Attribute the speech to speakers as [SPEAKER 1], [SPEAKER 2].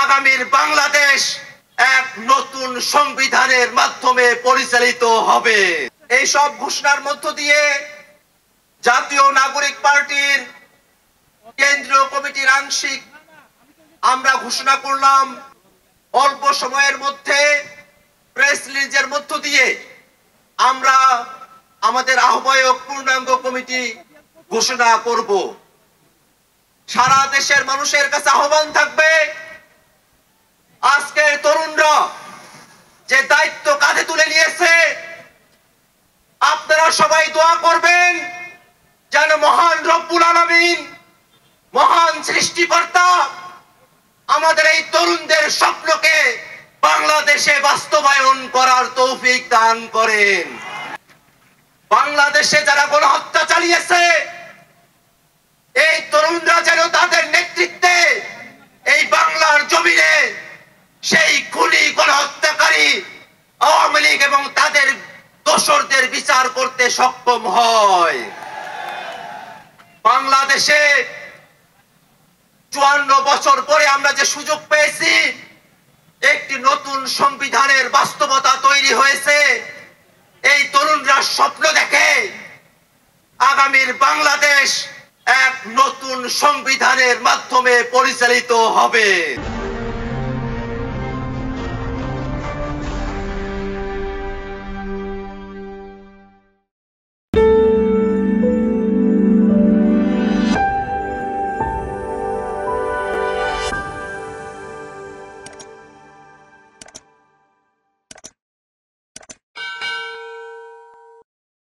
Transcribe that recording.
[SPEAKER 1] আগামীর বাংলাদেশ এক নতুন সংবিধানের মাধ্যমে পরিচালিত হবে। এই সব ঘোষণার মধ্য দিয়ে জাতীয় নাগরিক পার্টির কেন্দ্রীয় কমিটির আংশিক আমরা ঘোষণা করলাম অল্প সময়ের মধ্যে প্রেস রিলিজের মধ্য দিয়ে আমরা আমাদের আহ্বায়ক পূর্ণাঙ্গ কমিটি ঘোষণা করব। সারা দেশের মানুষের কাছে আহ্বান থাকবে, আজকের তরুণরা যে দায়িত্ব কাঁধে তুলে নিয়েছে, আপনারা সবাই দোয়া করবেন যেন মহান রব্বুল আলামিন, মহান সৃষ্টিকর্তা আমাদের এই তরুণদের স্বপ্নকে বাংলাদেশে বাস্তবায়ন করার তৌফিক দান করেন। বাংলাদেশে যারা গণহত্যা চালিয়েছে, এই তরুণরা যেন তাদের নেতৃত্বে এই বাংলার জমিনে সেই খুনি গণহত্যাকারী আওয়ামী লীগ এবং তাদের দোসরদের বিচার করতে সক্ষম হয়। বাংলাদেশে 54 বছর পরে আমরা যে সুযোগ পেয়েছি, একটি নতুন সংবিধানের বাস্তবতা তৈরি হয়েছে। এই তরুণরা স্বপ্ন দেখে আগামীর বাংলাদেশ এক নতুন সংবিধানের মাধ্যমে পরিচালিত হবে।